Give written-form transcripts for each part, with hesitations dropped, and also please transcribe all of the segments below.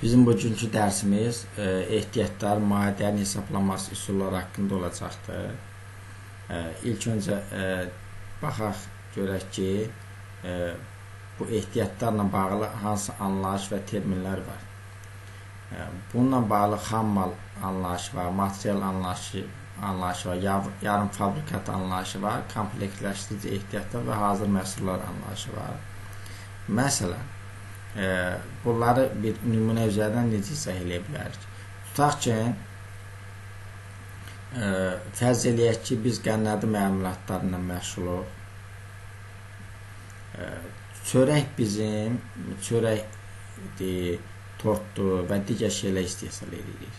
Bizim bugünkü dərsimiz ehtiyatlar, maddələrin hesablanması üsulları haqqında olacaqdır. İlk öncə baxaq, görək ki, bu ehtiyatlarla bağlı hansı anlayış və terminlər var. Bununla bağlı xam mal anlayışı var, material anlayışı var, yarım fabrikat anlayışı var, kompleksləşdirici ehtiyatlar və hazır məhsullar anlayışı var. Məsələn, bunları bir nümunə üzərindən necə izah edə bilərik? Tutaq ki, fərz eləyək ki, biz qənnədi məmulatlarla məşğuluq. Çörək bizim, çörəkdir, tortdur və digər şeylər istehsal edirik.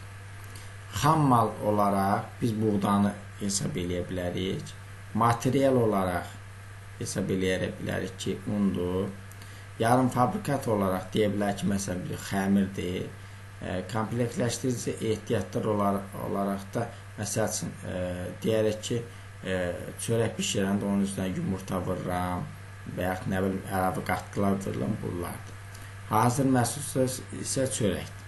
Xam mal olaraq biz buğdanı hesab eləyə bilərik. Material olaraq hesab eləyə bilərik ki, undur. Yarım fabrikat olaraq deyə bilər ki, məsələn, bir xəmirdir. Kompleksləşdirici ehtiyatlar olaraq da, məsəl üçün, deyərək ki, çörək bişirəndə onun üzrə yumurta vururam və yaxud nə bilim, əlavə qatqılar vururam, bunlardır. Hazır məhsul isə çörəkdir.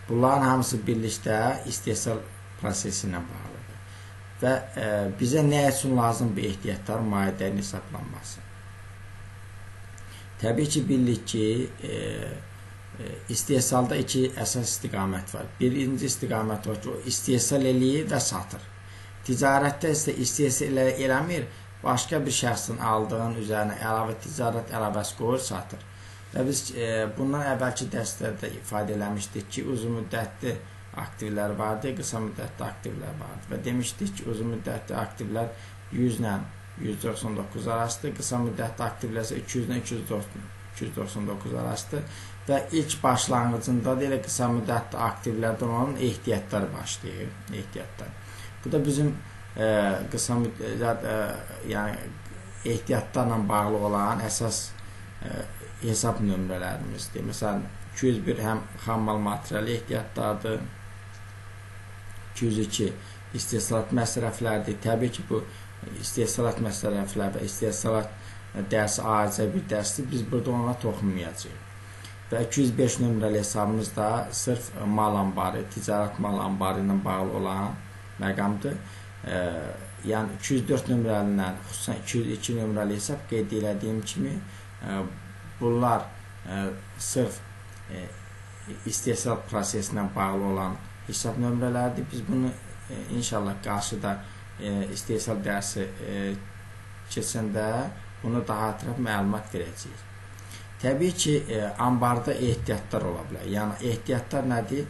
Bunların hamısı birlikdə istehsal prosesi ilə bağlıdır. Və bizə nə üçün lazım bu ehtiyatlar, maddələrin hesablanması? Təbii ki, bilirik ki, istehsalda iki əsas istiqamət var. Birinci istiqamət var ki, o istehsal eləyir və satır. Ticarətdə isə istehsal eləmir, başqa bir şəxsin aldığın üzərinə əlavə ticarət əlavəsi qoyur, satır. Və biz bundan əvvəlki dərslərdə ifadə eləmişdik ki, uzun müddətli aktivlər vardı, qısa müddətli aktivlər vardı. Və demişdik ki, uzun müddətli aktivlər 100 ilə 199 arasıdır, qısa müddətli aktivlər isə 200 ilə 299 arasıdır və ilk başlanğıcında da qısa müddətli aktivlərdən olan ehtiyatlar başlayır. Bu da bizim qısa müddətli ehtiyatlarla bağlı olan əsas hesab nömrələrimizdir. Məsələn, 201 həm xam mal material ehtiyatlardır, 202 istehsalat məsrəflərdir. Təbii ki, bu istehsalat məsələflər və istehsalat dərsi ayrıca bir dərsdir. Biz burada ona toxunmayacağıq. Və 205 nömrəli hesabımız da sırf mal ambarı, ticarət mal ambarı ilə bağlı olan məqamdır. Yəni 204 nömrəli ilə, xüsusən 202 nömrəli hesab qeyd elədiyim kimi, bunlar sırf istehsal prosesinə bağlı olan hesab nömrələrdir. Biz bunu inşallah qarşıda istehsal dərsi keçəndə bunu daha ətraf məlumat verəcəyik. Təbii ki, ambarda ehtiyatlar ola bilər. Yəni, ehtiyatlar nədir?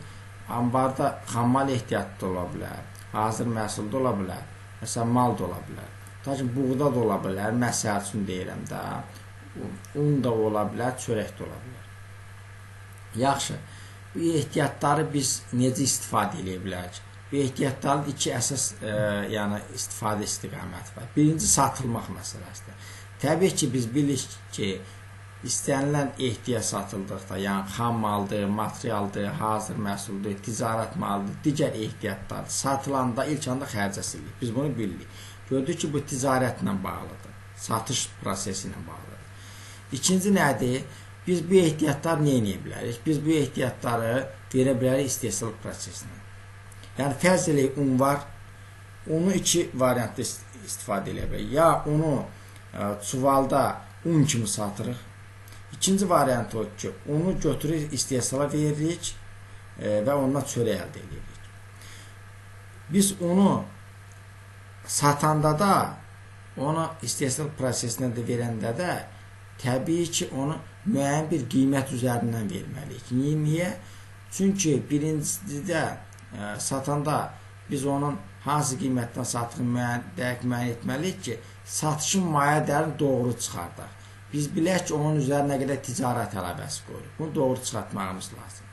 Ambarda xammal ehtiyatı ola bilər, hazır məhsulda ola bilər, məsələn, mal da ola bilər. Tutaq ki, buğda da ola bilər, məsəl üçün deyirəm də, un da ola bilər, çörək də ola bilər. Yaxşı, bu ehtiyatları biz necə istifadə edə bilərik? Bu ehtiyatların iki əsas istifadə istiqaməti var. Birinci, satılmaq məsələsidir. Təbii ki, biz bilirik ki, istənilən ehtiyat satıldıqda, yəni xam maldır, materialdır, hazır məhsuldur, ticarət malıdır, digər ehtiyatlar satılanda ilk anda xərcəsilik. Biz bunu bilirik. Gördük ki, bu ticarətlə bağlıdır, satış prosesi ilə bağlıdır. İkinci nədir? Biz bu ehtiyatları nə edə bilərik? Biz bu ehtiyatları verə bilərik istehsal prosesinə. Yəni, fərz eləyək, un var, unu iki variantda istifadə edə bilərik. Ya unu çuvalda un kimi satırıq. İkinci variant o ki, unu götürür, istehsala veririk və ondan çörək əldə edirik. Biz unu satanda da, onu istehsal prosesinə də verəndə də, təbii ki, onu müəyyən bir qiymət üzərindən verməliyik. Niyə? Çünki birincidə satanda biz onun hansı qiymətdən satdığını dəqiq müəyyən etməliyik ki, satışın maya dəyərini doğru çıxardaq. Biz bilək ki, onun üzərinə qədər ticarət əlavəsi qoyuruq. Bunu doğru çıxartmağımız lazım.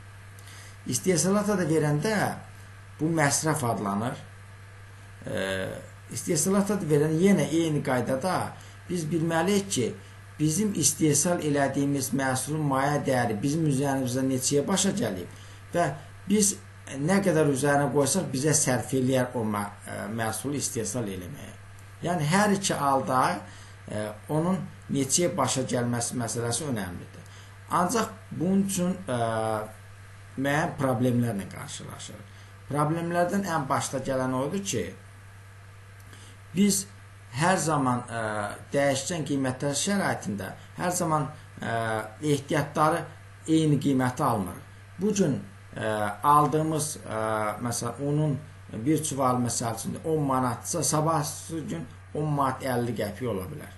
İstehsalata da verəndə bu məsrəf adlanır. İstehsalata da verən yenə eyni qaydada biz bilməliyik ki, bizim istehsal elədiyimiz məhsulun maya dəyəri bizim üzərimizdə neçəyə başa gəlib və biz nə qədər üzərinə qoysaq bizə sərf eləyər o məhsulu istehsal eləməyə. Yəni, hər iki halda onun neçəyə başa gəlməsi məsələsi önəmlidir. Ancaq bunun üçün müəyyən problemlərlə qarşılaşırıq. Problemlərdən ən başda gələn odur ki, biz hər zaman dəyişkən qiymətlər şəraitində hər zaman ehtiyatları eyni qiyməti almırıq. Bugün aldığımız məsələn unun bir çuval məsəl üçün 10 manatsa, sabahsı gün 10 manat 50 qəpik ola bilər.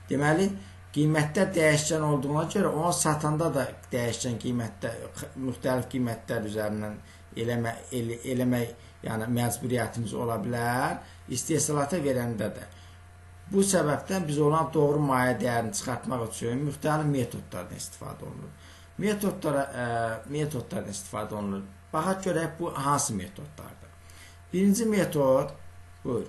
Deməli, qiymətlər dəyişkən olduğuna görə onu satanda da dəyişkən qiymətdə, müxtəlif qiymətlər üzərindən eləmək yəni məcburiyyətimiz ola bilər, istehsalata verəndə də. Bu səbəbdən biz olan doğru mayə dəyərini çıxartmaq üçün müxtəlif metodlardan istifadə olunur. Metodlardan istifadə olunur. Baxaq görək bu hansı metodlardır. Birinci metod, buyur.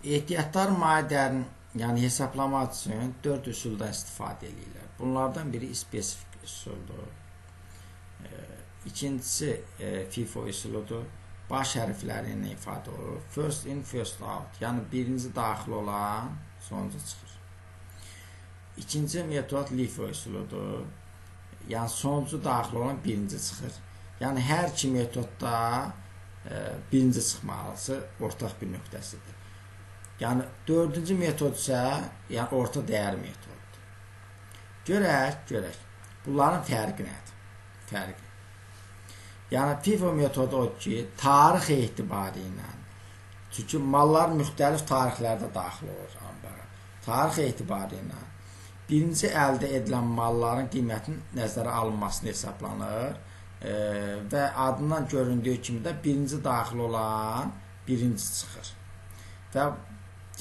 Ehtiyatlar mayə dəyərinin yəni hesablamaq üçün 4 üsuldan istifadə edirlər. Bunlardan biri spesifik üsuldur. İkincisi FIFO üsuludur. Baş hərfləri ilə ifadə olunur. First in, first out. Yəni birinci daxil olan sonuncu çıxır. İkinci metod LIFO üsuludur. Yəni sonuncu daxil olan birinci çıxır. Yəni hər iki metodda birinci çıxmalısı ortaq bir nöqtəsidir. Yəni dördüncü metod isə yəni orta dəyər metoddur. Görək. Bunların fərqi nədir? Fərqi. Yəni FIFO metodu o ki, tarix etibarı ilə, çünki mallar müxtəlif tarixlərdə daxil olur ambara. Tarix etibarı ilə birinci əldə edilən malların qiymətinin nəzərə alınmasını hesablanır və adından göründüyü kimi də birinci daxil olan birinci çıxır. Və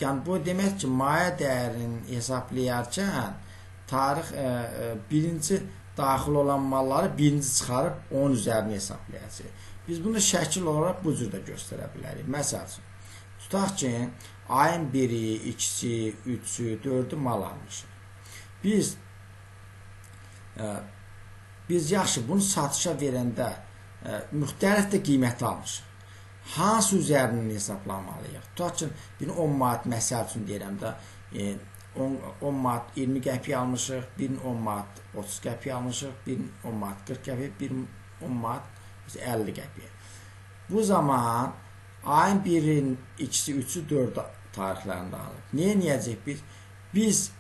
yəni bu demək ki, mayə dəyərini hesablayarkən tarix birinci daxil olan malları birinci çıxarıb onun üzərini hesablayacaq. Biz bunu şəkil olaraq bu cürdə göstərə bilərik. Məsəl üçün, tutaq ki, ayın 1-i, 2-si, 3-ü, 4-ü mal almışıq. Biz yaxşı bunu satışa verəndə müxtəlif də qiymət almışıq. Hansı üzərindən hesablamalıyıq? Tutaq ki, 10 manat məsəl üçün deyirəm də, 10 manat 20 qəpik almışıq, birini 10 manat 30 qəpik almışıq, birini 10 manat 40 qəpik, birini 10 manat 50 qəpik. Bu zaman ayın 1-in 2-si, 3-ü, 4-ü tarixlərində alır. Niyə niyəcək biz? Biz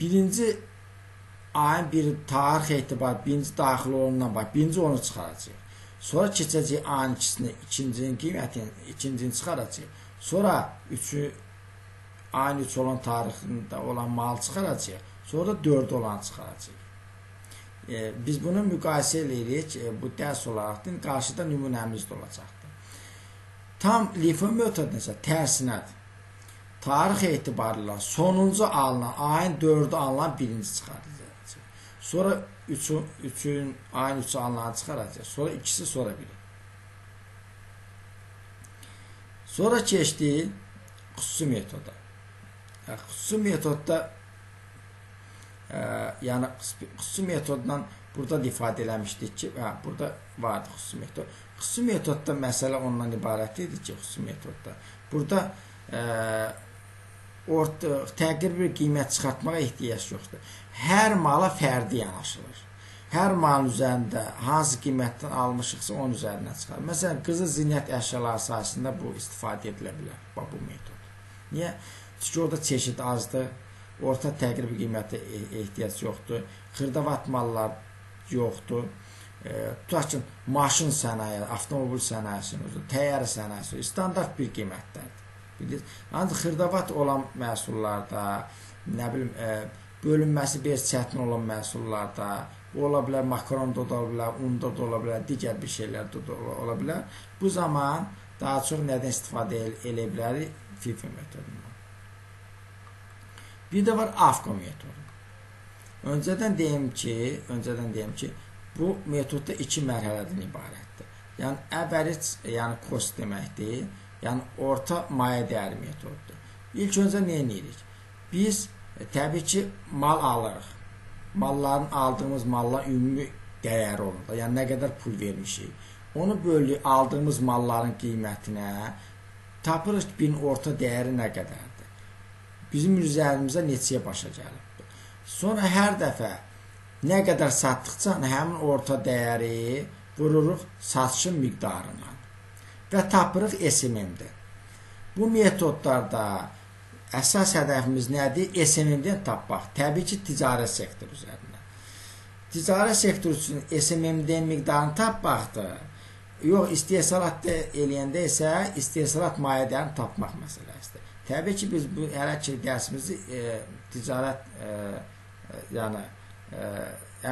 birinci ayın 1-i tarix etibar, birinci daxil olundan bax, birinci onu çıxaracaq. Sonra keçəcək ayın 2-sini, ikincinin qiymətini, ikincini çıxaracaq. Sonra ayın 3 olan tarixində olan mal çıxaracaq. Sonra da 4 olan çıxaracaq. Biz bunu müqayisə edirik. Bu dərs olaraq qarşıda nümunəmiz də olacaqdır. Tam LIFO metodu isə tərsinədir. Tarix etibarıyla sonuncu alınan, ayın 4-ü alınan birinci çıxaracaq. Sonra 3-ün, ayın 3-ü alınan çıxaracaq. Sonra 2-si, sonra 1-i. Sonra keçdik xüsusi metoda. Xüsusi metodda yəni xüsusi metodla burada da ifadə eləmişdik ki, burada vardı xüsusi metod. Xüsusi metodda məsələ ondan ibarət idi ki, xüsusi metodda. Burada təqdir bir qiymət çıxartmağa ehtiyac yoxdur. Hər mala fərdi yanaşılır. Hər malın üzərində hansı qiymətdən almışıqsa onun üzərindən çıxar. Məsələn, qızıl zinət əşyaları sayəsində bu istifadə edilə bilər, bu metod. Niyə? Çünki orada çeşid azdır, orta təqrib qiymətə ehtiyac yoxdur, xırdavat mallar yoxdur. Tutaq ki, maşın sənaye, avtomobil sənayesinin, təyyarə sənayesi standart bir qiymətlərdir. Ancaq xırdavat olan məhsullarda, nə bilim, bölünməsi bir çətin olan məhsullarda, ola bilər makaronda da ola bilər, unda da ola bilər, digər bir şeylərdə də ola bilər. Bu zaman daha çox nədən istifadə edə bilərik? FIFO metodundan. Bir də var AFCO metodu. Öncədən deyim ki, bu metodda 2 mərhələdən ibarətdir. Yəni, average, yəni cost deməkdir. Yəni, orta mayə dəyəri metodudur. İlk öncə nə edirik? Biz təbii ki, mal alırıq. Malların aldığımız mallar ümumi dəyəri olur. Yəni, nə qədər pul vermişik. Onu bölük aldığımız malların qiymətinə tapırıq ki, birin orta dəyəri nə qədərdir? Bizim üzərimizə neçəyə başa gəlib? Sonra hər dəfə nə qədər satdıqca həmin orta dəyəri vururuq satışın miqdarına və tapırıq SMM-də. Bu metodlarda əsas hədəfimiz nədir? SMM-dən tapmaq. Təbii ki, ticarət sektoru üzərində. Ticarət sektoru üçün SMM-dən miqdarını tapmaqdır. Yox, istehsalat eləyəndə isə istehsalat mahiyyələrini tapmaq məsələsidir. Təbii ki, biz bu hələ ki dərsimizi ticarət yəni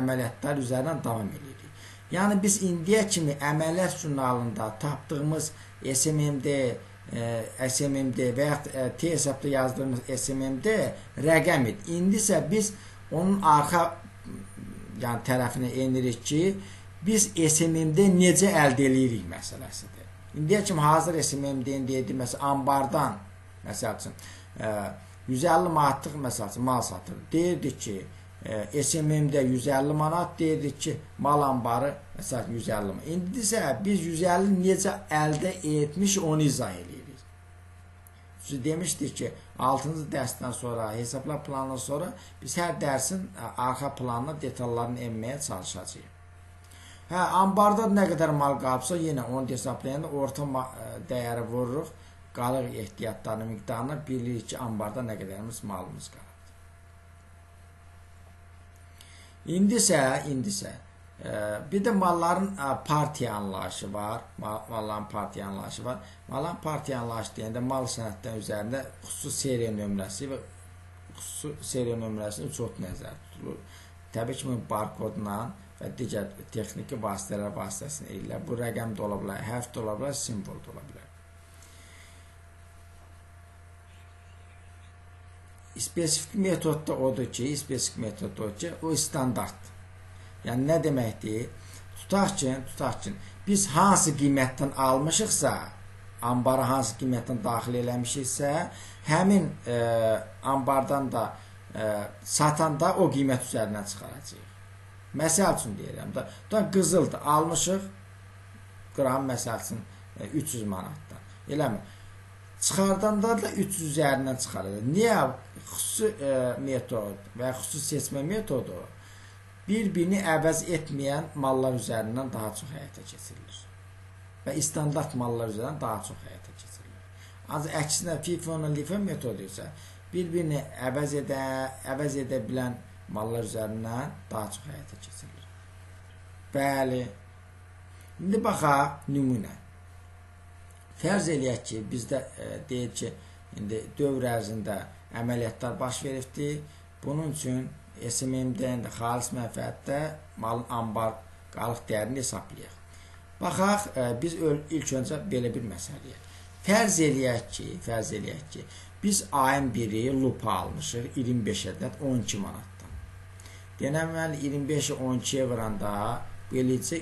əməliyyatlar üzərindən davam edirik. Yəni biz indiyə kimi əməliyyat jurnalında tapdığımız SMM-də və ya T hesabda yazdığımız SMM-də rəqəm idi. İndi isə biz onun arxa tərəfinə enirik ki, biz SMM-də necə əldə edirik məsələsidir. İndiyə kimi hazır SMM-dən deyildi, məsələn, ambardan, məsəl üçün, 150 manatlıq məsəl üçün mal satır. Deyirdik ki, SMM-də 150 manat, deyirdik ki, mal ambarı məsəl 150 manat. İndi isə biz 150 necə əldə etmiş onu izah edirik. Siz demişdik ki, 6-cı dərsdən sonra, hesablar planından sonra biz hər dərsin arxa planına detallarını enməyə çalışacağıq. Ambarda nə qədər mal qalıbsa, yenə onu hesablayanda orta dəyəri vururuq, qalıq ehtiyatlarının miqdarına bilirik ki, ambarda nə qədərimiz malımız qalıb. İndi isə bir də malların partiya anlayışı var. Malların partiya anlayışı var. Malların partiya anlayışı deyəndə mal sənədləri üzərində xüsusi seriya nömrəsi və xüsusi seriya nömrəsinin çox nəzərdə tutulur. Təbii ki, barkodla və digər texniki vasitələr vasitəsilə edilir. Bu rəqəm də ola bilər, hərf də ola bilər, simvol da ola bilər. Spesifik metod da odur ki, o standart. Yəni, nə deməkdir? Tutaq ki, biz hansı qiymətdən almışıqsa, ambara hansı qiymətdən daxil eləmişiksə, həmin ambardan da satanda o qiymət üzərindən çıxaracaq. Məsəl üçün deyirəm da, qızıldır, almışıq, qram məsəl üçün 300 manatdan. Eləmi? Çıxardanda da 300 üzərindən çıxaracaq. Niyə? Xüsusi metod və xüsusi seçmə metodu bir-birini əvəz etməyən mallar üzərindən daha çox həyata keçirilir. Və standart mallar üzərindən daha çox həyata keçirilir. Ancaq əksinə FIFO ilə LIFO metodu isə bir-birini əvəz edə bilən mallar üzərindən daha çox həyata keçirilir. Bəli. İndi baxaq nümunə. Fərz eləyək ki, bizdə deyək ki, indi dövr ərzində əməliyyatlar baş veribdir. Bunun üçün SMM-dən də xalis mənfəətdə malın ambar qalıq dəyərini hesablayaq. Baxaq, biz ilk öncə belə bir məsələyə. Fərz eləyək ki, biz ayın biri lupa almışıq 25 ədəd 12 manatdan. Denəməli 25-i 12-yə vuranda bu eləyəcə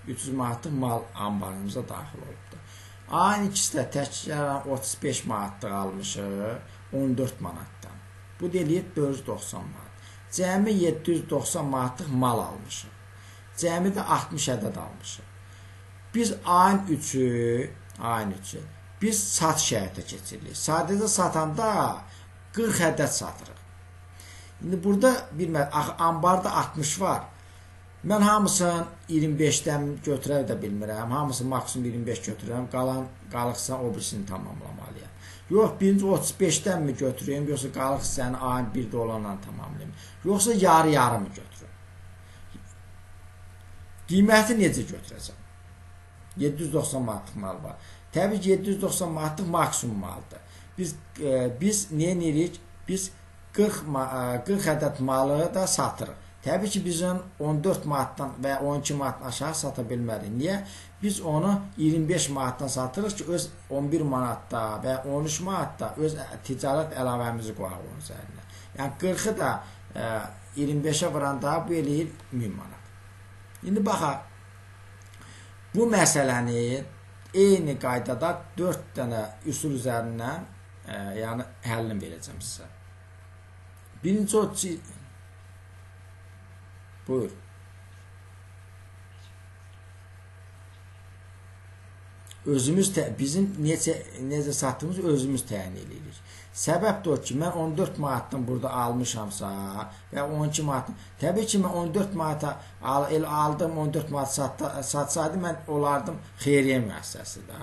300 manatlıq mal ambarımıza daxil olubdur. Ayın ikisi də təkrar 35 manatlıq almışıq 14 manatdan. Bu deyilib 490 manat. Cəmi 790 manatlıq mal almışıq. Cəmi də 60 ədəd almışıq. Biz ayın 3-ü biz satış həyata keçiririk. Sadəcə satanda 40 ədəd satırıq. İndi burada ambarda 60 var. Mən hamısını 25-dən götürər də bilmirəm. Hamısını maksimum 25 götürürəm. Qalıqsa o birisini tamamlamalıyam. Yox, birinci 35-dən mi götürəyim, yoxsa qalıq hissəni ayın 1-də olanla tamamlayayım. Yoxsa yarı-yarı mı götürürəm? Qiyməti necə götürəcəm? 790 manatlıq mal var. Təbii ki, 790 manatlıq maksimum maldır. Biz nə edirik? Biz 40 ədəd malı da satırıq. Təbii ki, biz onu 14 manatdan və 12 manatdan aşağı sata bilmərik. Niyə? Biz onu 25 manatdan satırıq ki, öz 11 manatda və 13 manatda öz ticarət əlavəmizi qoyaq onun üzərinə. Yəni, 40-ı da 25-ə vuranda bu eləyir 1000 manat. İndi baxaq, bu məsələni eyni qaydada 4 dənə üsul üzərindən yəni həllini verəcəm sizə. Birinci o ki, buyur. bizim necə satdığımız özümüz təyin edirik. Səbəb də o ki, mən 14 manatdan burada almışamsa və 12 manat, təbii ki, mən 14 manata aldım, 14 manat satsaydım, mən olardım xeyriyyə müəssisəsində.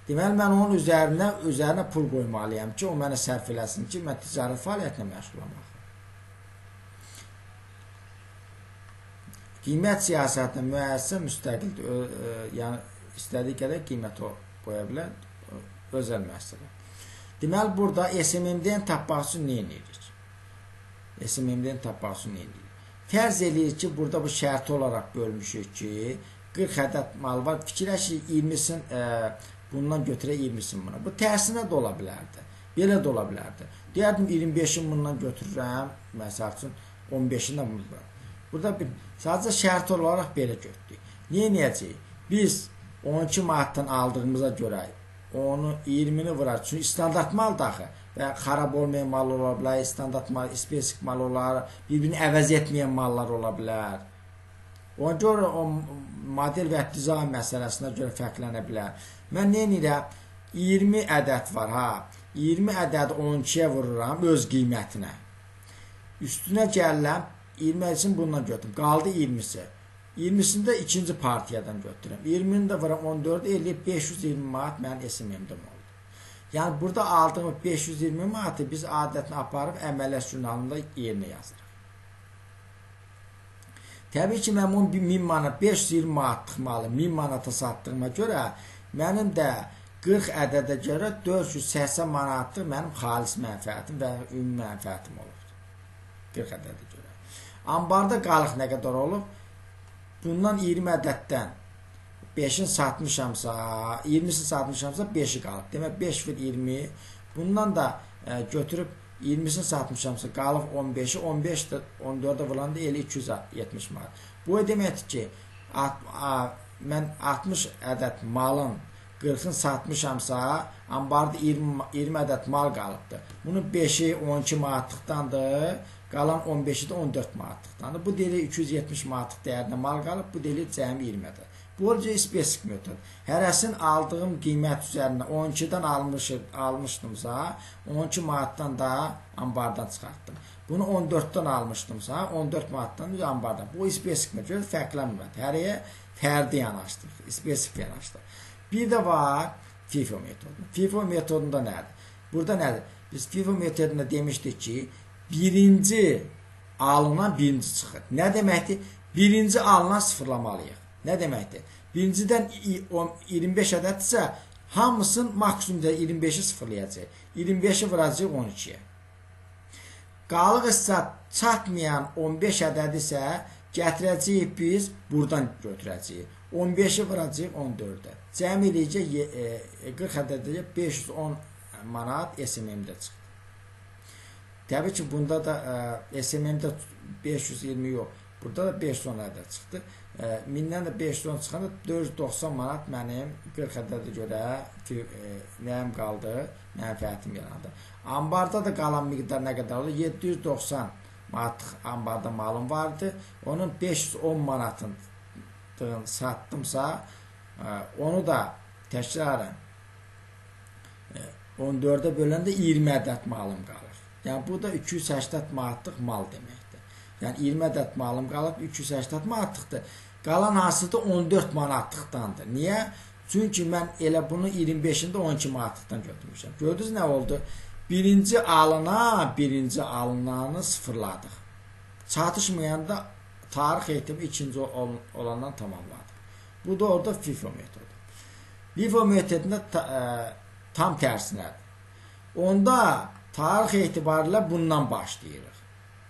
Deməli, mən onun üzərinə pul qoymalıyam ki, o mənə sərf eləsin ki, mən ticarət fəaliyyətinə məşğul olmaq. Qiymət siyasətində müəssisə müstəqildir, yəni istədiyi qədər qiymət qoya bilər, özəl müəssisələr. Deməli, burada SMM-dən tapmaq üçün nə edirik? SMM-dən tapmaq üçün nə edirik? Fərz edirik ki, burada bu şərti olaraq bölmüşük ki, 40 ədəd mal var, fikirləşik 20-sin, bundan götürək 20-sin buna. Bu tərsinə də ola bilərdi, belə də ola bilərdi. Deyərdim, 25-in bundan götürürəm, məsəl üçün 15-in də bundan. Burada sadəcə şərt olaraq belə götürdük. Niyə neyəcəyik? Biz 12 manatdan aldığımıza görə onu 20-ni vurar. Çünki standart mal daxı və xarab olmayan mal ola bilər, standart mal, spesifik mal olar, bir-birini əvəz etməyən mallar ola bilər. Ona görə o model və dizayn məsələsinə görə fərqlənə bilər. Mən nə edirəm? 20 ədəd var, 20 ədəd 12-yə vururam öz qiymətinə. Üstünə gəlirəm, 20 üçün bundan götürüm. Qaldı 20-si. 20-sini də ikinci partiyadan götürürəm. 20-ni də vuram 14, eləyib 520 manat mənim SMM-dim oldu. Yəni, burada aldığım 520 manatı biz adətini aparıb əməliyyat jurnalında yerinə yazırıq. Təbii ki, mən bunu 1000 manat, 520 manatlıq malı 1000 manata satdığıma görə mənim də 40 ədədə görə 480 manatlıq mənim xalis mənfəətim və ümumi mənfəətim olur. 40 ədədə görə. Ambarda qalıq nə qədər olub? Bundan 20 ədəddən 5-in satmışamsa, 20-sini satmışamsa 5-i qalıb. Demək 5 vir 20. Bundan da götürüb 20-sini satmışamsa qalıb 15-i, 15 də 14-də vuranda elə 270 manat. Bu deməkdir ki, mən 60 ədəd malın 40-ını satmışamsa, ambarda 20 ədəd mal qalıbdır. Bunun 5-i 12 manatlıqdandır. Qalan 15-i də 14 manatlıqdandır. Bu deyilir 270 manatlıq dəyərində mal qalıb, bu deyilir cəmi 20-də. Bu olacaq spesifik metod. Hərəsinin aldığım qiymət üzərində 12-dən almışdımsa, 12 manatdan da ambardan çıxartdım. Bunu 14-dən almışdımsa, 14 manatdan da ambardan. Bu spesifik metod fərqlənmir. Hərəyə fərdi yanaşdır, spesifik yanaşdır. Bir də var FIFO metodu. FIFO metodunda nədir? Burada nədir? Biz FIFO metodunda demişdik ki, birinci alınan birinci çıxır. Nə deməkdir? Birinci alınan sıfırlamalıyıq. Nə deməkdir? Birincidən 25 ədəddirsə, hamısının maksimumda 25-i sıfırlayacaq. 25-i vuracaq 12-yə. Qalıq isə çatmayan 15 ədəd isə gətirəcəyik biz, buradan götürəcəyik. 15-i vuracaq 14-də. Cəmi eləyəcək 40 ədədəcək 510 manat SMM-də çıxır. Təbii ki, bunda da SMM-də 520 yox, burada da 510 ədəd çıxdı. 1000-dən də 510 çıxanda 490 manat mənim 40 ədədə görə nəyim qaldı, mənfəətim yarandı. Ambarda da qalan miqdar nə qədər olur? 790 manatlıq ambarda malım vardı. Onun 510 manatını satdımsa, onu da təkrarən 14-ə böləndə 20 ədəd malım qalır. Yəni, bu da 280 manatlıq mal deməkdir. Yəni, 20 ədəd malım qalıb 280 manatlıqdır. Qalan hansıdır? 14 manatlıqdandır. Niyə? Çünki mən elə bunu 25-ində 12 manatlıqdan götürmüşəm. Gördünüz nə oldu? Birinci alınanı sıfırladıq. Çatışmayanda tarix etimi ikinci olandan tamamladıq. Bu da orada FIFO metodu. FIFO metodunda tam tərsinədir. Onda tarix etibarilə bundan başlayırıq.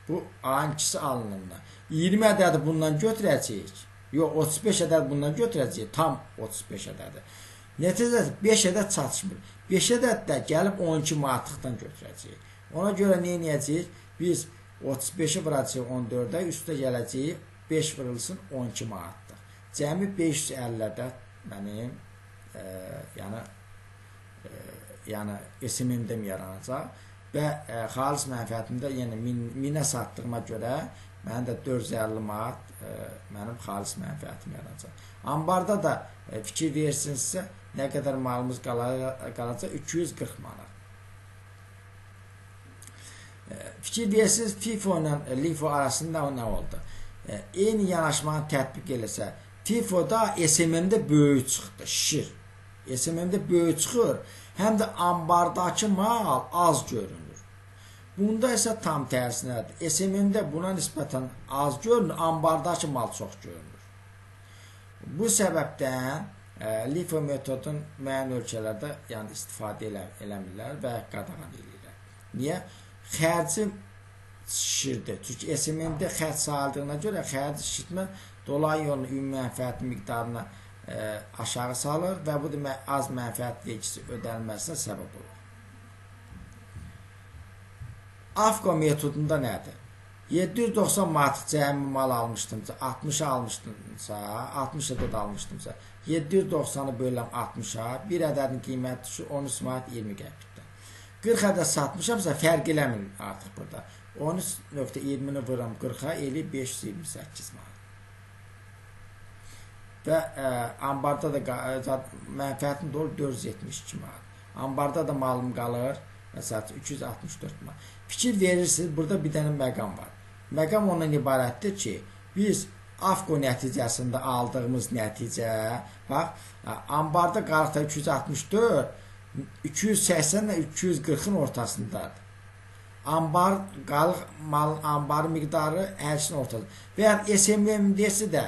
Bu ayın ikisi alınımdan. 20 ədədi bundan götürəcəyik. Yox, 35 ədəd bundan götürəcəyik. Tam 35 ədədi. Nəticədə 5 ədəd çatışmır. 5 ədəd də gəlib 12 manatlıqdan götürəcəyik. Ona görə nə edəcəyik? Biz 35-i vuracağıq 14-də, üstə gələcəyik 5 vurulsun 12 manatlıq. Cəmi 550 ədəd mənim yəni SMM-dən yaranacaq. Və xalis mənfəətimdə yenə 1000-ə satdığıma görə mənim də 450 manat mənim xalis mənfəətim yaranacaq. Ambarda da fikir versinizsə, nə qədər malımız qalacaq? 240 manat. Fikir verirsiniz, FIFO ilə LIFO arasında nə oldu? Eyni yanaşmanı tətbiq eləsə, FIFO-da SMM-də böyük çıxdı, şişir. SMM-də böyük çıxır, həm də ambardakı mal az görünür. Bunda isə tam tərsinədir. SMM-də buna nisbətən az görünür, ambardakı mal çox görünür. Bu səbəbdən LIFO metodun müəyyən ölkələrdə yəni istifadə eləmirlər və qadağan edirlər. Niyə? Xərci şişirdi. Çünki SMM-də xərc saldığına görə xərci şişirtmə dolayı yolun ümumi mənfəət miqdarına aşağı salır və bu da az mənfəət vergisi ödənilməsinə səbəb olur. AFCO metodunda nədir? 790 manat cəmi mal almışdımsa, 60'a almışdımsa, 60'a da almışdımsa, 790'ı bölürəm 60'a, bir ədədin qiyməti düşür 13 manat 20 qəpikdən. 40 ədəd satmışamsa fərq eləmir artıq burada. 13.20'ni vuram 40'a, eli 528 manat. Və ambarda da mənfəətin dolu 472 manat. Ambarda da malım qalır, məsələn 364 manat. Fikir verirsiniz, burada bir dənə məqam var. Məqam ondan ibarətdir ki, biz AFCO nəticəsində aldığımız nəticə, bax, ambarda qarta 364, 280 ilə 240'ın ortasındadır. Ambar miqdarı hərçinin ortasında. Və yəni SMM-dəsi də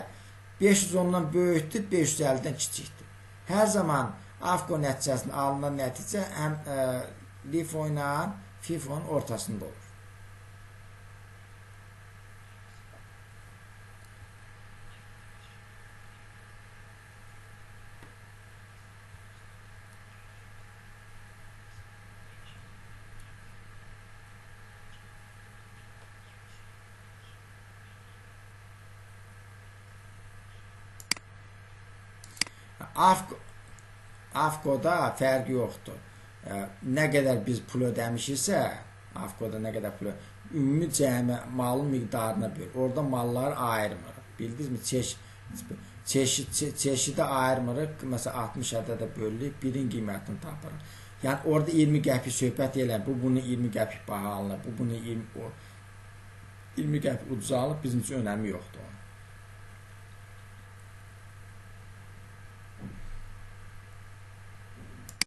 510'dan böyükdür, 550'dən kiçikdir. Hər zaman AFCO nəticəsində alınan nəticə həm LIFO ilə FIFO'nun ortasında olur. AFCO-da fərq yoxdur. Nə qədər biz pul ödəmişiksə, AFCO-da nə qədər pul ümumi cəmi malın miqdarına bölür. Orada malları ayırmırıq. Bildinizmi? Çeşidi ayırmırıq. Məsələn 60 ədədə bölürük, birin qiymətini tapırıq. Yəni orada 20 qəpik söhbət eləyir. Bu bunu 20 qəpik baha alınır. Bu bunu 20 qəpik ucuz alınır. Bizim üçün önəmi yoxdur onun.